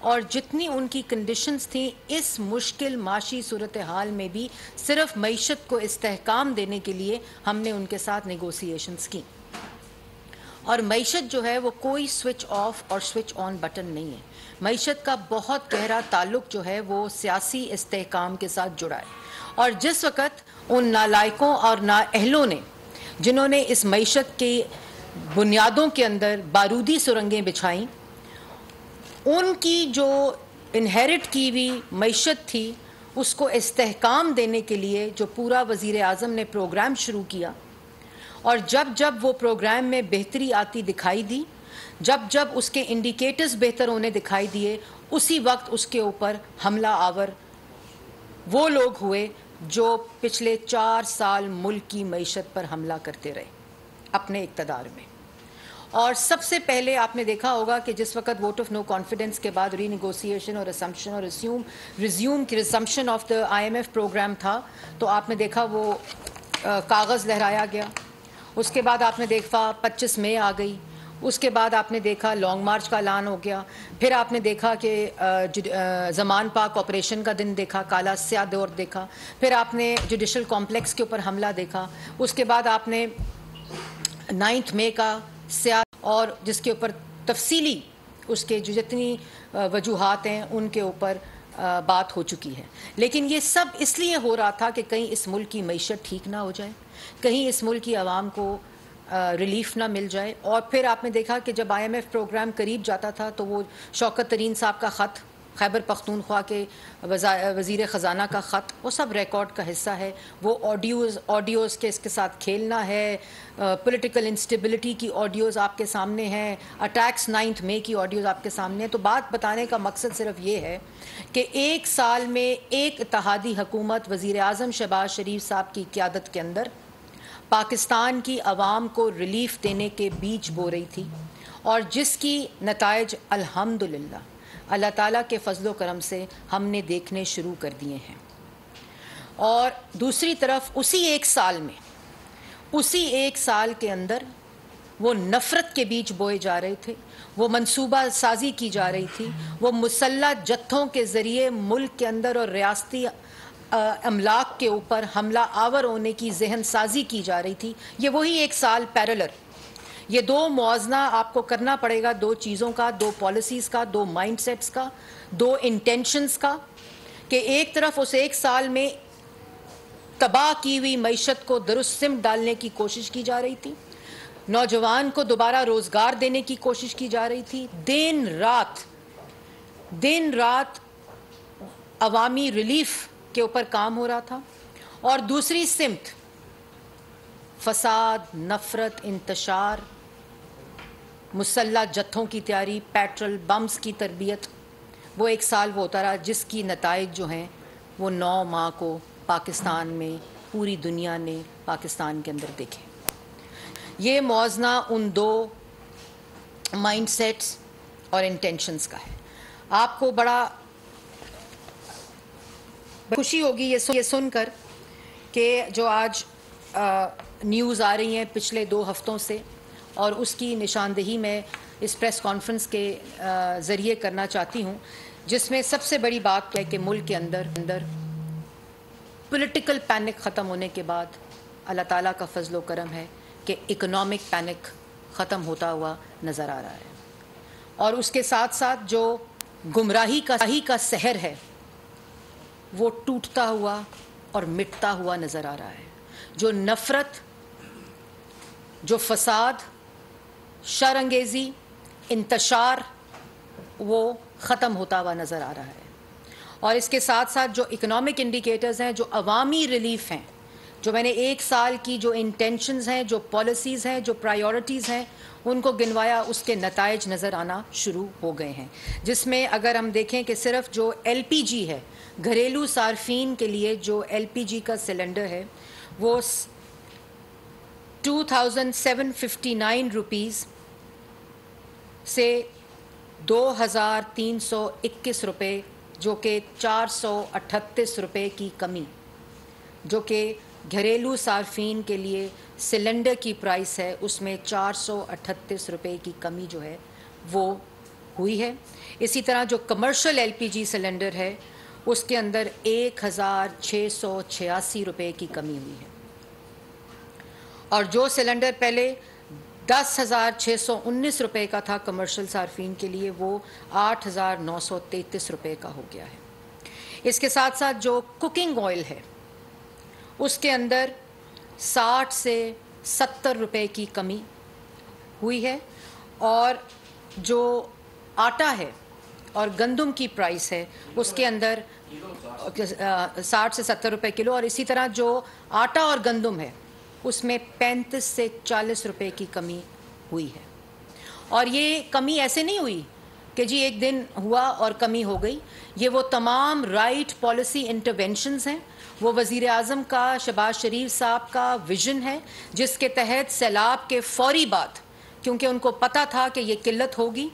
और जितनी उनकी कंडीशंस थी, इस मुश्किल माशी सूरत हाल में भी सिर्फ मईशत को इस्तेहकाम देने के लिए हमने उनके साथ नेगोशिएशंस की। और मईशत जो है वो कोई स्विच ऑफ और स्विच ऑन बटन नहीं है। मईशत का बहुत गहरा ताल्लुक जो है वो सियासी इस्तेहकाम के साथ जुड़ा है। और जिस वक़्त उन नालायकों और नाअहलों ने, जिन्होंने इस मईशत की बुनियादों के अंदर बारूदी सुरंगें बिछाईं, उनकी जो इनहेरिट की हुई मईशत थी उसको इस्तेहकाम देने के लिए जो पूरा वज़ीर आज़म ने प्रोग्राम शुरू किया, और जब जब वो प्रोग्राम में बेहतरी आती दिखाई दी, जब जब उसके इंडिकेटर्स बेहतर होने दिखाई दिए, उसी वक्त उसके ऊपर हमला आवर वो लोग हुए जो पिछले 4 साल मुल्क की मईशत पर हमला करते रहे अपने इक़्तिदार में। और सबसे पहले आपने देखा होगा कि जिस वक्त वोट ऑफ नो कॉन्फिडेंस के बाद रीनेगोशिएशन और असम्पशन और रिज्यूम की resumption of the IMF programme था, तो आपने देखा वो कागज़ लहराया गया। उसके बाद आपने देखा 25 मई आ गई। उसके बाद आपने देखा लॉन्ग मार्च का ऐलान हो गया। फिर आपने देखा कि ज़मान पाक ऑपरेशन का दिन देखा, काला स्याह दौर देखा। फिर आपने जुडिशल कॉम्प्लेक्स के ऊपर हमला देखा। उसके बाद आपने 9 मई का स्याह, और जिसके ऊपर तफसीली उसके जो जितनी वजूहात हैं उनके ऊपर बात हो चुकी है। लेकिन ये सब इसलिए हो रहा था कि कहीं इस मुल्क की मईशत ठीक ना हो जाए, कहीं इस मुल्क की आवाम को रिलीफ ना मिल जाए। और फिर आपने देखा कि जब IMF प्रोग्राम करीब जाता था तो वो शौकत तरीन साहब का ख़त, खैबर पख्तूनख्वा के वज़ीर ख़जाना का ख़त, वो सब रिकॉर्ड का हिस्सा है। वो ऑडियोज़ के इसके साथ खेलना है, पॉलिटिकल इंस्टेबिलिटी की ऑडियोज़ आपके सामने हैं, अटैक्स 9 मई की ऑडियोज़ आपके सामने हैं। तो बात बताने का मकसद सिर्फ ये है कि 1 साल में एक इत्तेहादी हुकूमत वज़ीर आज़म शहबाज शरीफ साहब की क़यादत के अंदर पाकिस्तान की आवाम को रिलीफ देने के बीच बो रही थी, और जिसकी नताइज अल्हम्दुलिल्लाह अल्लाह ताला के फजलो करम से हमने देखने शुरू कर दिए हैं। और दूसरी तरफ उसी 1 साल में, उसी 1 साल के अंदर वो नफ़रत के बीज बोए जा रहे थे, वो मंसूबा साजी की जा रही थी, वो मुसल्लह जत्थों के ज़रिए मुल्क के अंदर और रियासती अमलाक के ऊपर हमला आवर होने की जहन साजी की जा रही थी। ये वही 1 साल पैरेलल, ये 2 मुआवजना आपको करना पड़ेगा, 2 चीज़ों का, 2 पॉलिसीज़ का, 2 माइंडसेट्स का, 2 इंटेंशंस का, कि एक तरफ उस 1 साल में तबाह की हुई मईशत को दुरुस्त सिमत डालने की कोशिश की जा रही थी, नौजवान को दोबारा रोज़गार देने की कोशिश की जा रही थी, दिन रात अवामी रिलीफ के ऊपर काम हो रहा था। और दूसरी सिमत फसाद, नफ़रत, इंतशार, मुसल्लह जत्थों की तैयारी, पेट्रोल बम्स की तरबियत, वो 1 साल वो होता रहा जिसकी नताइज जो हैं वो 9 माह को पाकिस्तान में, पूरी दुनिया ने पाकिस्तान के अंदर देखे। ये मौज़ना उन 2 माइंडसेट्स और इंटेंशंस का है। आपको बड़ा खुशी होगी ये सुनकर कि जो आज न्यूज़ आ रही हैं पिछले 2 हफ्तों से, और उसकी निशानदेही मैं इस प्रेस कॉन्फ्रेंस के ज़रिए करना चाहती हूँ, जिसमें सबसे बड़ी बात है कि मुल्क के अंदर पॉलिटिकल पैनिक ख़त्म होने के बाद अल्लाह ताला का फजलो करम है कि इकोनॉमिक पैनिक ख़त्म होता हुआ नज़र आ रहा है। और उसके साथ साथ जो गुमराही का सहर है वो टूटता हुआ और मिटता हुआ नज़र आ रहा है। जो नफ़रत, जो फसाद, शरअंगेज़ी, इंतशार, वो ख़त्म होता हुआ नज़र आ रहा है। और इसके साथ साथ जो इकोनॉमिक इंडिकेटर्स हैं, जो अवामी रिलीफ हैं, जो मैंने 1 साल की जो इंटेंशंस हैं, जो पॉलिसीज़ हैं, जो प्रायोरिटीज़ हैं, उनको गिनवाया, उसके नताइज नज़र आना शुरू हो गए हैं। जिसमें अगर हम देखें कि सिर्फ जो LPG है, घरेलू सार्फिन के लिए जो LPG का सिलेंडर है, वो 2759 रुपीज़ से 2321 रुपये, जो कि 438 रुपये की कमी, जो कि घरेलू सार्फिन के लिए सिलेंडर की प्राइस है, उसमें 438 रुपये की कमी जो है वो हुई है। इसी तरह जो कमर्शियल LPG सिलेंडर है उसके अंदर 1686 रुपये की कमी हुई है, और जो सिलेंडर पहले 10,619 रुपये का था कमर्शियल सार्फिन के लिए, वो 8,933 रुपये का हो गया है। इसके साथ साथ जो कुकिंग ऑयल है उसके अंदर 60 से 70 रुपये की कमी हुई है, और जो आटा है और गंदम की प्राइस है उसके अंदर 60 से 70 रुपये किलो, और इसी तरह जो आटा और गंदम है उसमें 35 से 40 रुपये की कमी हुई है। और ये कमी ऐसे नहीं हुई कि जी एक दिन हुआ और कमी हो गई, ये वो तमाम राइट पॉलिसी इंटरवेंशंस हैं, वो वज़ीर आज़म का, शहबाज शरीफ साहब का विजन है, जिसके तहत सैलाब के फौरी बाद, क्योंकि उनको पता था कि ये किल्लत होगी,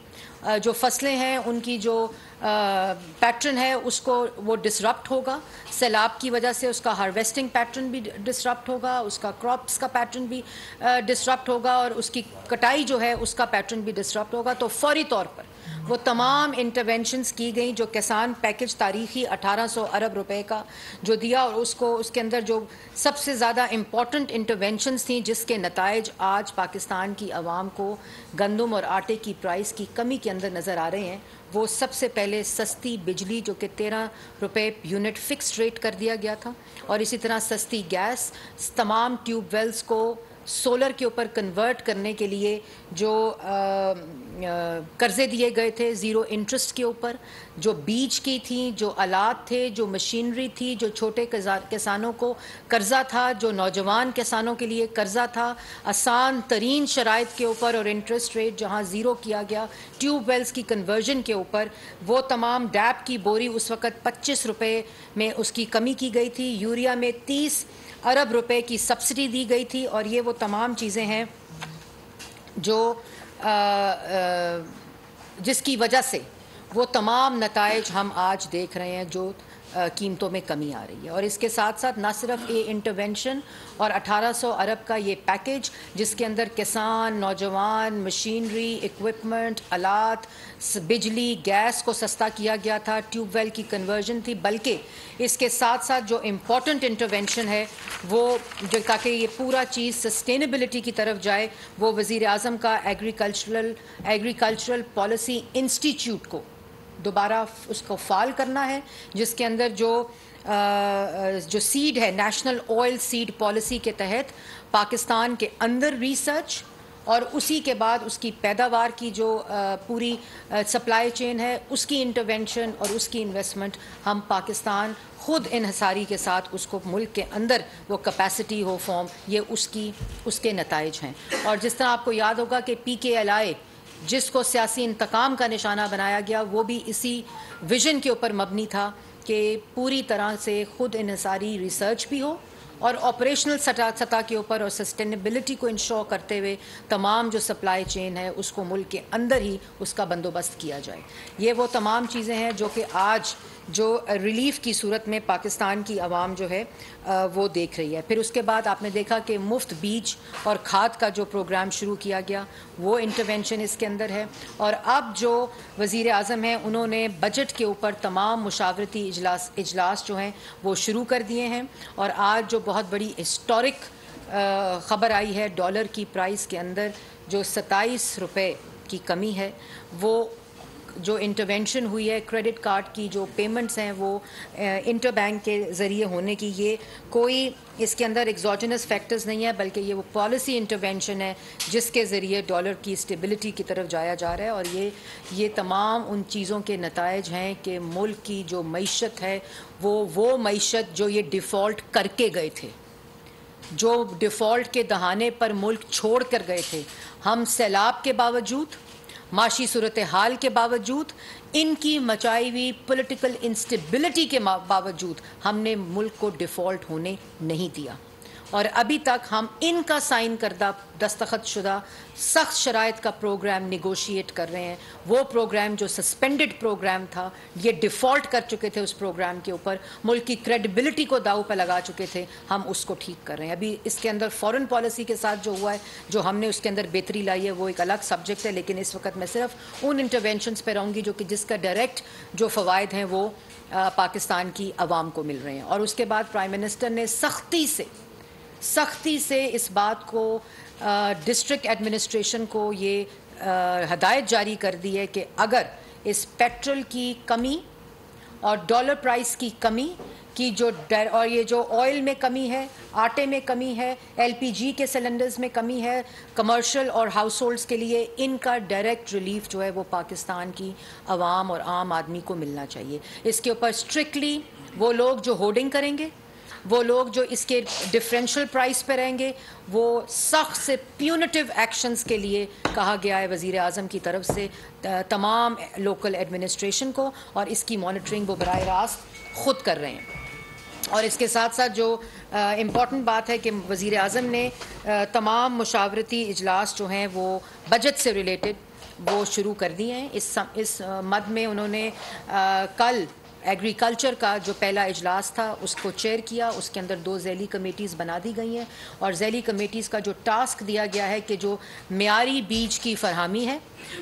जो फसलें हैं उनकी जो पैटर्न है उसको वो डिसरप्ट होगा, सैलाब की वजह से उसका हार्वेस्टिंग पैटर्न भी डिसरप्ट होगा, उसका क्रॉप्स का पैटर्न भी डिसरप्ट होगा, और उसकी कटाई जो है उसका पैटर्न भी डिसरप्ट होगा। तो फौरी तौर पर वो तमाम इंटरवेंशंस की गई, जो किसान पैकेज तारीखी 1800 अरब रुपए का जो दिया, और उसको उसके अंदर जो सबसे ज़्यादा इम्पॉर्टेंट इंटरवेंशंस थी जिसके नताइज आज पाकिस्तान की आवाम को गंदम और आटे की प्राइस की कमी के अंदर नज़र आ रहे हैं। वो सबसे पहले सस्ती बिजली जो कि 13 रुपये यूनिट फ़िक्स्ड रेट कर दिया गया था, और इसी तरह सस्ती गैस, तमाम ट्यूबवेल्स को सोलर के ऊपर कन्वर्ट करने के लिए जो कर्ज़े दिए गए थे ज़ीरो इंटरेस्ट के ऊपर, जो बीज की थी, जो आलात थे, जो मशीनरी थी, जो छोटे किसानों को कर्ज़ा था, जो नौजवान किसानों के लिए कर्ज़ा था, आसान तरीन शराइत के ऊपर और इंटरेस्ट रेट जहां ज़ीरो किया गया, ट्यूबवेल्स की कन्वर्जन के ऊपर, वो तमाम डैप की बोरी उस वक़्त 25 रुपये में उसकी कमी की गई थी, यूरिया में 30 अरब रुपए की सब्सिडी दी गई थी। और ये वो तमाम चीज़ें हैं जो जिसकी वजह से वो तमाम नताइज हम आज देख रहे हैं, जो कीमतों में कमी आ रही है। और इसके साथ साथ न सिर्फ ये इंटरवेंशन और 1800 अरब का ये पैकेज जिसके अंदर किसान, नौजवान, मशीनरी, इक्विपमेंट, आलात, बिजली, गैस को सस्ता किया गया था, ट्यूबवेल की कन्वर्जन थी, बल्कि इसके साथ साथ जो इम्पोर्टेंट इंटरवेंशन है वो जो ताकि ये पूरा चीज़ सस्टेनेबिलिटी की तरफ जाए, वो वज़ीर आज़म का एग्रीकल्चरल पॉलिसी इंस्टीट्यूट को दोबारा उसको फाल करना है, जिसके अंदर जो सीड है, नेशनल ऑयल सीड पॉलिसी के तहत पाकिस्तान के अंदर रिसर्च और उसी के बाद उसकी पैदावार की जो पूरी सप्लाई चेन है उसकी इंटरवेंशन और उसकी इन्वेस्टमेंट हम पाकिस्तान खुद इन्हसारी के साथ उसको मुल्क के अंदर वो कैपेसिटी हो फॉर्म, ये उसके नताइज हैं। और जिस तरह आपको याद होगा कि PKLI जिसको सियासी इंतकाम का निशाना बनाया गया, वो भी इसी विजन के ऊपर मबनी था कि पूरी तरह से खुद इन्हसारी रिसर्च भी हो और ऑपरेशनल सतह के ऊपर और सस्टेनेबिलिटी को इंश्योर करते हुए तमाम जो सप्लाई चेन है उसको मुल्क के अंदर ही उसका बंदोबस्त किया जाए। ये वो तमाम चीज़ें हैं जो कि आज जो रिलीफ की सूरत में पाकिस्तान की आवाम जो है वो देख रही है। फिर उसके बाद आपने देखा कि मुफ्त बीज और खाद का जो प्रोग्राम शुरू किया गया वो इंटरवेंशन इसके अंदर है। और अब जो वज़ीर आज़म हैं उन्होंने बजट के ऊपर तमाम मुशावरती इजलास जो हैं वो शुरू कर दिए हैं। और आज जो बहुत बड़ी हिस्टोरिक ख़बर आई है, डॉलर की प्राइस के अंदर जो 27 रुपये की कमी है, वो जो इंटरवेंशन हुई है, क्रेडिट कार्ड की जो पेमेंट्स हैं वो इंटरबैंक के ज़रिए होने की, ये कोई इसके अंदर एक्सोजेनस फैक्टर्स नहीं है, बल्कि ये वो पॉलिसी इंटरवेंशन है जिसके ज़रिए डॉलर की स्टेबिलिटी की तरफ जाया जा रहा है। और ये तमाम उन चीज़ों के नताइज हैं कि मुल्क की जो मईशत है वो मईशत जो ये डिफ़ॉल्ट करके गए थे, जो डिफ़ॉल्ट के दहाने पर मुल्क छोड़ कर गए थे, हम सैलाब के बावजूद, माशी सूरत हाल के बावजूद, इनकी मचाई हुई पॉलिटिकल इंस्टेबिलिटी के बावजूद हमने मुल्क को डिफ़ॉल्ट होने नहीं दिया। और अभी तक हम इनका साइन करदा दस्तखत शुदा सख्त शराइत का प्रोग्राम निगोशिएट कर रहे हैं। वो प्रोग्राम जो सस्पेंडेड प्रोग्राम था, ये डिफ़ॉल्ट कर चुके थे उस प्रोग्राम के ऊपर, मुल्क की क्रेडिबिलिटी को दाव पर लगा चुके थे, हम उसको ठीक कर रहे हैं। अभी इसके अंदर फॉरेन पॉलिसी के साथ जो हुआ है, जो हमने उसके अंदर बेहतरी लाई है, वो एक अलग सब्जेक्ट है, लेकिन इस वक्त मैं सिर्फ उन इंटरवेंशंस पर रहूँगी जो कि जिसका डायरेक्ट जो फ़वाइद हैं वो पाकिस्तान की आवाम को मिल रहे हैं। और उसके बाद प्राइम मिनिस्टर ने सख्ती से इस बात को डिस्ट्रिक्ट एडमिनिस्ट्रेशन को ये हदायत जारी कर दी है कि अगर इस पेट्रोल की कमी और डॉलर प्राइस की कमी की और ये जो ऑयल में कमी है, आटे में कमी है, एलपीजी के सिलेंडर्स में कमी है, कमर्शियल और हाउस होल्ड्स के लिए, इनका डायरेक्ट रिलीफ जो है वो पाकिस्तान की आवाम और आम आदमी को मिलना चाहिए। इसके ऊपर स्ट्रिक्टली वो लोग जो होर्डिंग करेंगे, वो लोग जो इसके डिफरेंशियल प्राइस पे रहेंगे, वो सख्त से प्यूनिटिव एक्शंस के लिए कहा गया है वज़ीर आज़म की तरफ से तमाम लोकल एडमिनिस्ट्रेशन को, और इसकी मॉनिटरिंग वो बराह रास्त ख़ुद कर रहे हैं। और इसके साथ साथ जो इम्पॉर्टेंट बात है कि वज़ीर आज़म ने तमाम मुशावरती इजलास जो हैं वो बजट से रिलेटेड वो शुरू कर दिए हैं। इस मद में उन्होंने कल एग्रीकल्चर का जो पहला इजलास था उसको चेयर किया। उसके अंदर 2 ज़ैली कमेटीज़ बना दी गई हैं, और ज़ैली कमेटीज़ का जो टास्क दिया गया है कि जो मियारी बीज की फरहमी है,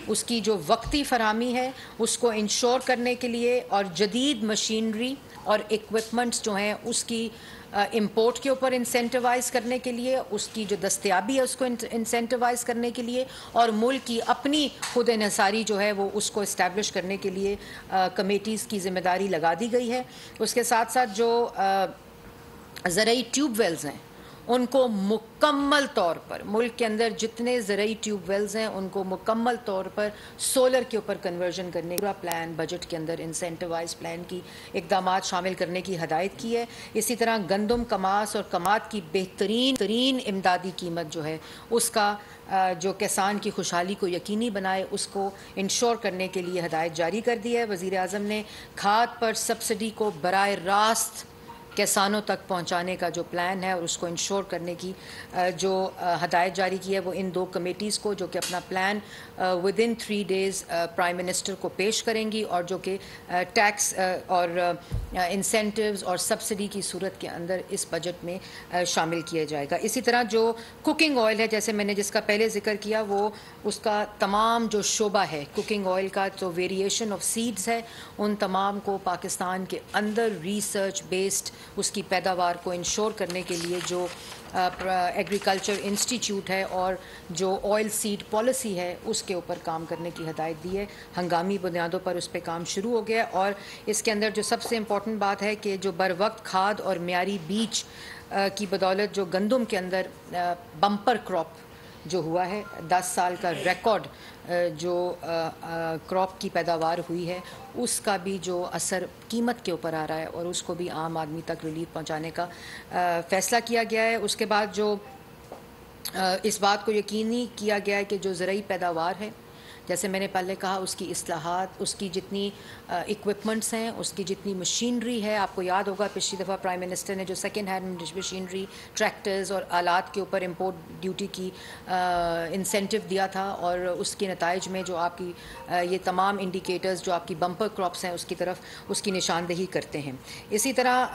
उसकी जो वक्ती फरहमी है, उसको इंश्योर करने के लिए, और जदीद मशीनरी और इक्विपमेंट्स जो हैं उसकी इंपोर्ट के ऊपर इंसेंटिवाइज़ करने के लिए, उसकी जो दस्तयाबी है उसको इंसेंटिवाइज़ करने के लिए, और मुल्क की अपनी खुद इन्हसारी जो है वो उसको इस्टेब्लिश करने के लिए कमेटीज़ की ज़िम्मेदारी लगा दी गई है। उसके साथ साथ जो ज़रई ट्यूबवेल्स हैं उनको मुकम्मल तौर पर, मुल्क के अंदर जितने ज़रई ट्यूबवेल्स हैं उनको मुकम्मल तौर पर सोलर के ऊपर कन्वर्जन करने का प्लान बजट के अंदर इंसेंटिवाइज प्लान की इक़दामात शामिल करने की हदायत की है। इसी तरह गंदम, कमास और कमात की बेहतरीन इमदादी कीमत जो है उसका जो किसान की खुशहाली को यकीनी बनाए उसको इंश्योर करने के लिए हदायत जारी कर दी है। वज़ीर आज़म ने खाद पर सब्सिडी को बराह रास्त किसानों तक पहुंचाने का जो प्लान है और उसको इंश्योर करने की जो हदायत जारी की है वो इन 2 कमेटीज़ को, जो कि अपना plan within 3 days prime minister को पेश करेंगी, और जो कि टैक्स और इंसेंटिव्स और सब्सिडी की सूरत के अंदर इस बजट में शामिल किया जाएगा। इसी तरह जो कुकिंग ऑयल है, जैसे मैंने जिसका पहले जिक्र किया, वो उसका तमाम जो शोबा है कुकिंग ऑयल का, जो वेरिएशन ऑफ सीड्स है, उन तमाम को पाकिस्तान के अंदर रिसर्च बेस्ड उसकी पैदावार को इंश्योर करने के लिए जो एग्रीकल्चर इंस्टीट्यूट है और जो ऑयल सीड पॉलिसी है उसके ऊपर काम करने की हदायत दी है। हंगामी बुनियादों पर उस पर काम शुरू हो गया, और इसके अंदर जो सबसे इम्पॉर्टेंट बात है कि जो बर वक्त खाद और मियारी बीज की बदौलत जो गंदम के अंदर बम्पर क्रॉप जो हुआ है, 10 साल का रिकॉर्ड जो क्रॉप की पैदावार हुई है, उसका भी जो असर कीमत के ऊपर आ रहा है और उसको भी आम आदमी तक रिलीफ पहुंचाने का फ़ैसला किया गया है। उसके बाद जो इस बात को यकीनी किया गया है कि जो ज़रई पैदावार है, जैसे मैंने पहले कहा, उसकी इस्लाहात, उसकी जितनी इक्विपमेंट्स हैं, उसकी जितनी मशीनरी है, आपको याद होगा पिछली दफ़ा प्राइम मिनिस्टर ने जो सेकेंड हैंड मशीनरी, ट्रैक्टर्स और आलात के ऊपर इंपोर्ट ड्यूटी की इंसेंटिव दिया था, और उसके नताइज में जो आपकी ये तमाम इंडिकेटर्स जो आपकी बम्पर क्रॉप्स हैं उसकी तरफ उसकी निशानदही करते हैं। इसी तरह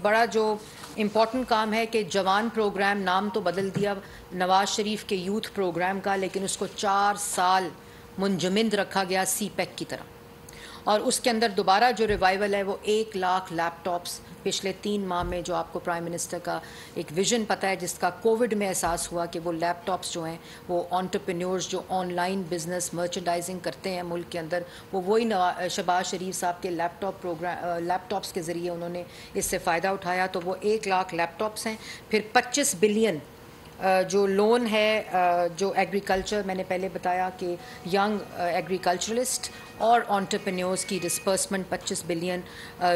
बड़ा जो इम्पॉर्टेंट काम है कि जवान प्रोग्राम, नाम तो बदल दिया नवाज़ शरीफ के यूथ प्रोग्राम का, लेकिन उसको 4 साल मुंजमद रखा गया CPEC की तरह, और उसके अंदर दोबारा जो रिवाइवल है वो 1 लाख लैपटॉप्स पिछले 3 माह में, जो आपको प्राइम मिनिस्टर का एक विज़न पता है जिसका कोविड में एहसास हुआ कि वो लैपटॉप्स जो हैं वो एंटरप्रेन्योर्स जो ऑनलाइन बिजनेस मर्चेंडाइजिंग करते हैं मुल्क के अंदर, वो वही शहबाज शरीफ साहब के लैपटॉप्स के ज़रिए उन्होंने इससे फ़ायदा उठाया। तो वो 1 लाख लैपटॉप्स हैं। फिर 25 बिलियन जो लोन है जो एग्रीकल्चर, मैंने पहले बताया कि यंग एग्रीकल्चरलिस्ट और एंटरप्रेन्योर्स की डिस्पर्समेंट 25 बिलियन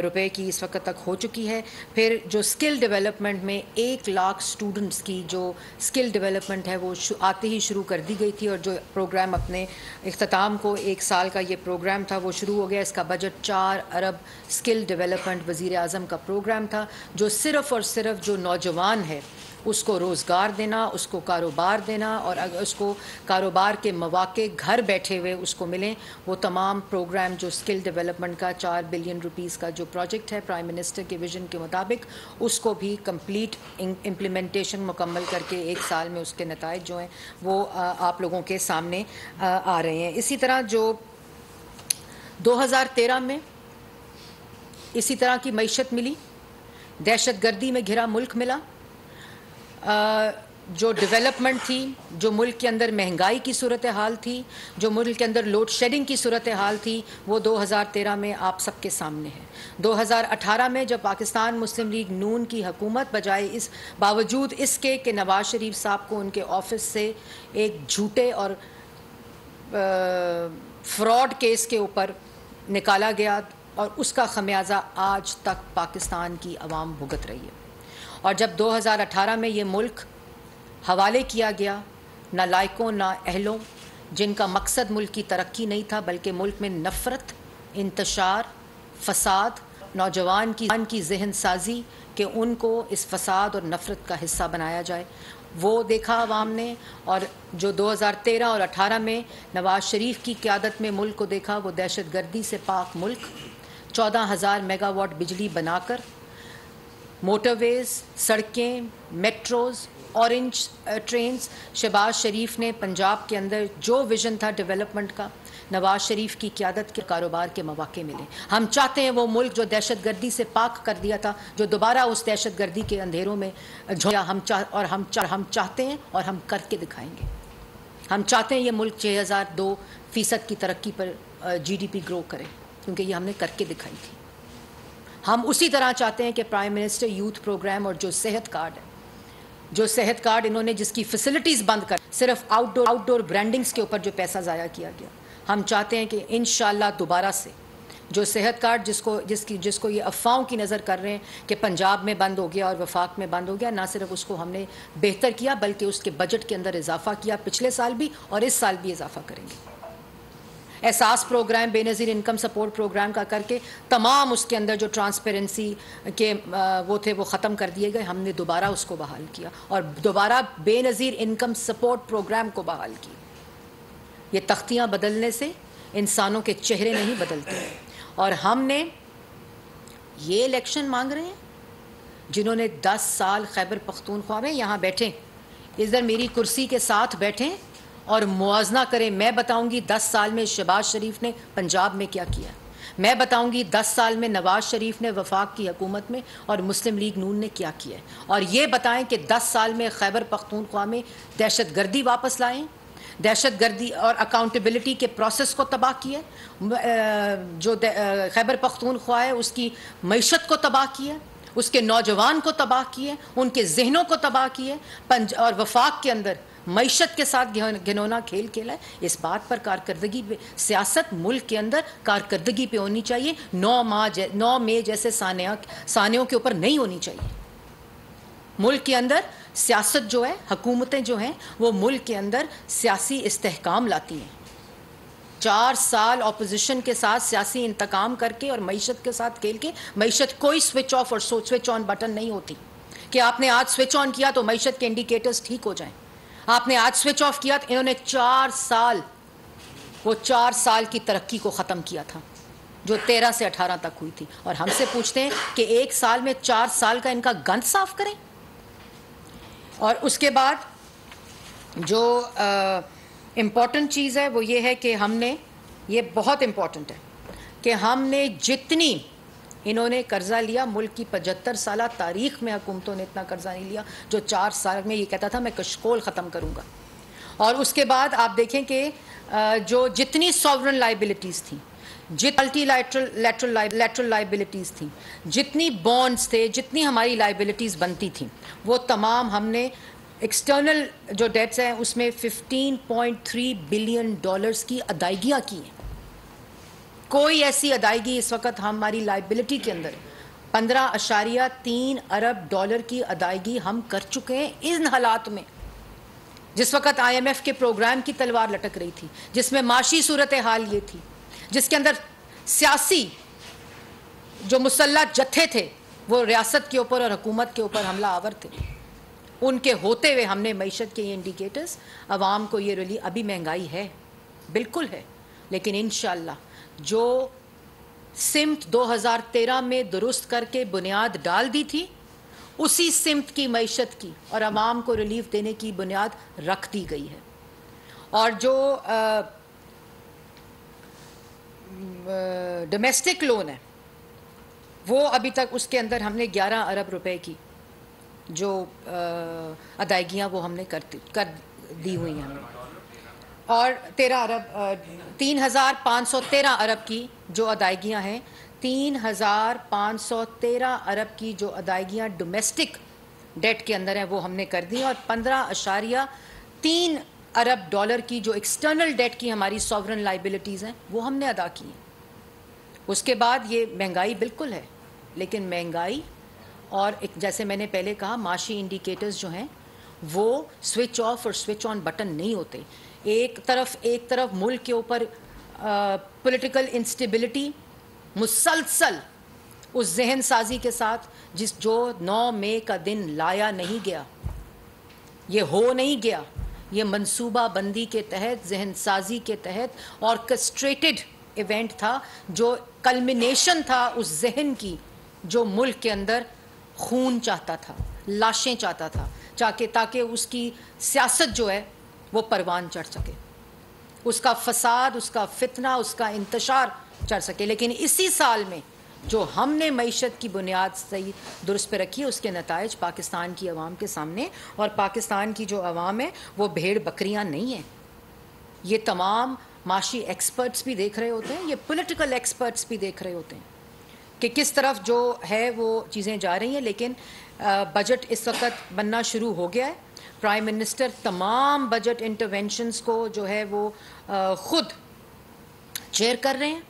रुपए की इस वक्त तक हो चुकी है। फिर जो स्किल डेवलपमेंट में 1 लाख स्टूडेंट्स की जो स्किल डेवलपमेंट है वो आते ही शुरू कर दी गई थी, और जो प्रोग्राम अपने इख्तिताम को 1 साल का ये प्रोग्राम था वो शुरू हो गया। इसका बजट 4 अरब स्किल डेवलपमेंट वज़ीर आज़म का प्रोग्राम था, जो सिर्फ़ और सिर्फ जो नौजवान है उसको रोज़गार देना, उसको कारोबार देना, और अगर उसको कारोबार के मौके घर बैठे हुए उसको मिलें, वो तमाम प्रोग्राम जो स्किल डेवलपमेंट का 4 बिलियन रुपीस का जो प्रोजेक्ट है प्राइम मिनिस्टर के विजन के मुताबिक, उसको भी कंप्लीट इम्प्लीमेंटेशन मुकम्मल करके 1 साल में उसके नताइज जो हैं वो आप लोगों के सामने आ रहे हैं। इसी तरह जो 2013 में इसी तरह की मईशत मिली, दहशतगर्दी में घिरा मुल्क मिला, जो डेवलपमेंट थी, जो मुल्क के अंदर महंगाई की सूरत हाल थी, जो मुल्क के अंदर लोड शेडिंग की सूरत हाल थी, वो 2013 में आप सबके सामने है। 2018 में जब पाकिस्तान मुस्लिम लीग नून की हुकूमत बजाय इस बावजूद इसके कि नवाज शरीफ साहब को उनके ऑफिस से एक झूठे और फ्रॉड केस के ऊपर निकाला गया, और उसका खमियाजा आज तक पाकिस्तान की आवाम भुगत रही है। और जब 2018 में ये मुल्क हवाले किया गया नालायकों ना अहलों, जिनका मकसद मुल्क की तरक्की नहीं था बल्कि मुल्क में नफ़रत, इंतशार, फसाद, नौजवान की जहन साजी कि उनको इस फसाद और नफ़रत का हिस्सा बनाया जाए, वो देखा आवाम ने। और जो 2013 और 18 में नवाज शरीफ की क़यादत में मुल्क को देखा, वो दहशतगर्दी से पाक मुल्क 14,000 मेगावाट बिजली बनाकर मोटरवेज़, सड़कें, मेट्रोज़, ऑरेंज ट्रेन्स, शहबाज शरीफ ने पंजाब के अंदर जो विज़न था डेवलपमेंट का, नवाज शरीफ की क़यादत के कारोबार के मौके मिले। हम चाहते हैं वो मुल्क जो दहशतगर्दी से पाक कर दिया था, जो दोबारा उस दहशतगर्दी के अंधेरों में झोंका, हम चाहते हैं और हम करके दिखाएंगे। हम चाहते हैं ये मुल्क 6,002% की तरक्की पर GDP ग्रो करे, क्योंकि ये हमने करके दिखाई थी। हम उसी तरह चाहते हैं कि प्राइम मिनिस्टर यूथ प्रोग्राम और जो सेहत कार्ड है, जो सेहत कार्ड इन्होंने जिसकी फैसिलिटीज़ बंद कर सिर्फ आउटडोर ब्रांडिंग्स के ऊपर जो पैसा ज़ाया किया गया, हम चाहते हैं कि इंशाअल्लाह दोबारा से जो सेहत कार्ड जिसको ये अफवाहों की नज़र कर रहे हैं कि पंजाब में बंद हो गया और वफाक में बंद हो गया, ना सिर्फ उसको हमने बेहतर किया बल्कि उसके बजट के अंदर इजाफा किया, पिछले साल भी और इस साल भी इजाफा करेंगे। Ehsaas programme, Benazir income support programme का करके तमाम उसके अंदर जो ट्रांसपेरेंसी के वो थे वो ख़त्म कर दिए गए, हमने दोबारा उसको बहाल किया और दोबारा बेनज़ीर इनकम सपोर्ट प्रोग्राम को बहाल किया। ये तख्तियाँ बदलने से इंसानों के चेहरे नहीं बदलते। और हमने ये इलेक्शन मांग रहे हैं जिन्होंने 10 साल खैबर पख्तूनख्वा में यहाँ बैठे, इधर मेरी कुर्सी के साथ बैठें और मुआवजा करें। मैं बताऊंगी 10 साल में शहबाज शरीफ ने पंजाब में क्या किया, मैं बताऊंगी 10 साल में नवाज शरीफ ने वफाक की हुकूमत में और मुस्लिम लीग नून ने क्या किया, और ये बताएं कि 10 साल में खैबर पख्तूनख्वा में दहशतगर्दी वापस लाएं, दहशतगर्दी और अकाउंटेबिलिटी के प्रोसेस को तबाह किए, जो खैबर पख्तूनख्वा है उसकी मईशत को तबाह किया, उसके नौजवान को तबाह किए, उनके जहनों को तबाह किए, और वफाक के अंदर मईशत के साथ घिनौना खेल खेला है। इस बात पर कारकर्दगी पे सियासत मुल्क के अंदर कारकर्दगी पे होनी चाहिए, 9 मई जैसे सानियों के ऊपर नहीं होनी चाहिए। मुल्क के अंदर सियासत जो है, हुकूमतें जो हैं वो मुल्क के अंदर सियासी इस्तेहकाम लाती हैं। 4 साल अपोजिशन के साथ सियासी इंतकाम करके और मईशत के साथ खेल के, मईशत कोई स्विच ऑफ और स्विच ऑन बटन नहीं होती कि आपने आज स्विच ऑन किया तो मईशत के इंडिकेटर्स ठीक हो जाएं। आपने आज स्विच ऑफ किया तो इन्होंने 4 साल की तरक्की को ख़त्म किया था जो 13 से 18 तक हुई थी, और हमसे पूछते हैं कि 1 साल में 4 साल का इनका गंद साफ करें। और उसके बाद जो इम्पॉर्टेंट चीज़ है वो ये है कि हमने, ये बहुत इम्पॉर्टेंट है कि हमने जितनी इन्होंने कर्जा लिया, मुल्क की 75 साल तारीख़ में हुकूमतों ने इतना कर्जा नहीं लिया जो 4 साल में ये कहता था मैं कशकोल ख़त्म करूँगा। और उसके बाद आप देखें कि जो जितनी सॉवरन लाइबिलिटीज़ थी, मल्टीलैटरल लाइबिलिटीज़ थी, जितनी बॉन्ड्स थे, जितनी हमारी लाइबिलिटीज़ बनती थी, वो तमाम हमने एक्सटर्नल जो डेट्स हैं उसमें $15.3 बिलियन की अदायगियाँ की हैं। कोई ऐसी अदायगी इस वक्त हमारी लाइबिलिटी के अंदर $15.3 अरब की अदायगी हम कर चुके हैं इन हालात में, जिस वक्त IMF के प्रोग्राम की तलवार लटक रही थी, जिसमें माशी सूरत हाल ये थी, जिसके अंदर सियासी जो मुसल्लह जत्थे थे वो रियासत के ऊपर और हुकूमत के ऊपर हमला आवर थे। उनके होते हुए हमने मईशत के ये इंडिकेटर्स आवाम को ये रिलीफ, अभी महंगाई है, बिल्कुल है, लेकिन इंशाअल्लाह जो सिमत 2013 में दुरुस्त करके बुनियाद डाल दी थी, उसी सिमत की मईशत की और आवाम को रिलीफ देने की बुनियाद रख दी गई है। और जो डोमेस्टिक लोन है वो अभी तक उसके अंदर हमने 11 अरब रुपए की जो अदायगियाँ वो हमने कर दी हुई हैं हमने, और 3,513 अरब की जो अदायगियाँ हैं, 3,513 अरब की जो अदायगियाँ डोमेस्टिक डेट के अंदर हैं वो हमने कर दी, और 15.3 अरब डॉलर की जो एक्सटर्नल डेट की हमारी सॉवरन लाइबिलिटीज़ हैं वो हमने अदा की हैं। उसके बाद ये महंगाई बिल्कुल है, लेकिन महंगाई और एक जैसे मैंने पहले कहा माशी इंडिकेटर्स जो हैं वो स्विच ऑफ और स्विच ऑन बटन नहीं होते। एक तरफ मुल्क के ऊपर पॉलिटिकल इंस्टेबिलिटी मुसलसल उस जहन साजी के साथ जो 9 मई का दिन लाया नहीं गया, ये हो नहीं गया, ये मंसूबा बंदी के तहत, जहन साजी के तहत ऑर्केस्ट्रेटेड इवेंट था, जो कल्मिनेशन था उस जहन की जो मुल्क के अंदर खून चाहता था, लाशें चाहता था, ताकि उसकी सियासत जो है वो परवान चढ़ सके, उसका फसाद, उसका फितना, उसका इंतशार चढ़ सके। लेकिन इसी साल में जो हमने मईशत की बुनियाद सही दुरुस्त पे रखी है, उसके नताइज पाकिस्तान की आवाम के सामने, और पाकिस्तान की जो आवाम है वो भेड़ बकरियां नहीं है। ये तमाम माशी एक्सपर्ट्स भी देख रहे होते हैं, ये पॉलिटिकल एक्सपर्ट्स भी देख रहे होते हैं कि किस तरफ जो है वो चीज़ें जा रही हैं। लेकिन बजट इस वक्त बनना शुरू हो गया है। प्राइम मिनिस्टर तमाम बजट इंटरवेंशंस को जो है वो ख़ुद चेयर कर रहे हैं।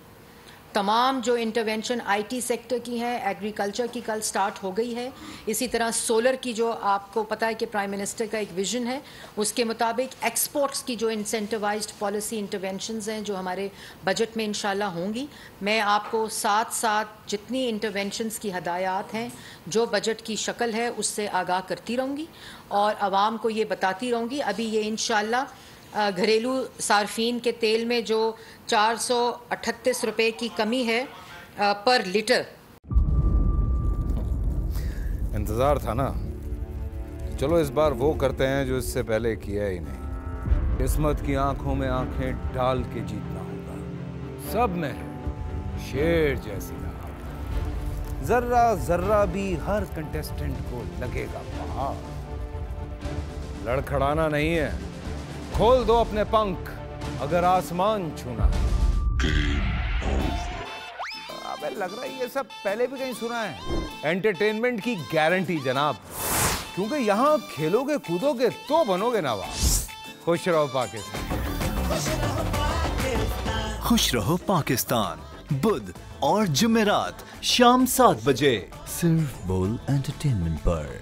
तमाम जो इंटरवेंशन आईटी सेक्टर की है, एग्रीकल्चर की कल स्टार्ट हो गई है। इसी तरह सोलर की जो आपको पता है कि प्राइम मिनिस्टर का एक विजन है, उसके मुताबिक एक्सपोर्ट्स की जो इंसेंटिवाइज्ड पॉलिसी इंटरवेंशंस हैं जो हमारे बजट में इंशाल्लाह होंगी। मैं आपको साथ साथ जितनी इंटरवेंशंस की हदायत हैं जो बजट की शक्ल है उससे आगाह करती रहूँगी और आवाम को ये बताती रहूँगी। अभी ये इंशाल्लाह घरेलू सार्फिन के तेल में जो 438 रुपए की कमी है पर लीटर। इंतजार था ना, चलो इस बार वो करते हैं जो इससे पहले किया ही नहीं। किस्मत की आंखों में आंखें डाल के जीतना होगा। सब में शेर जैसी राह, जर्रा जर्रा भी हर कंटेस्टेंट को लगेगा पहाड़। लड़खड़ाना नहीं है, खोल दो अपने पंख अगर आसमान छूना है। अबे लग रहा है ये सब पहले भी कहीं सुना है। एंटरटेनमेंट की गारंटी जनाब, क्योंकि यहाँ खेलोगे कूदोगे तो बनोगे नवाब। खुश रहो पाकिस्तान। खुश रहो पाकिस्तान, बुध और जुमेरात शाम 7 बजे सिर्फ बोल एंटरटेनमेंट पर।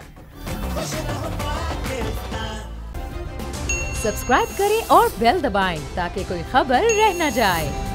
सब्सक्राइब करें और बेल दबाएं ताकि कोई खबर रह न जाए।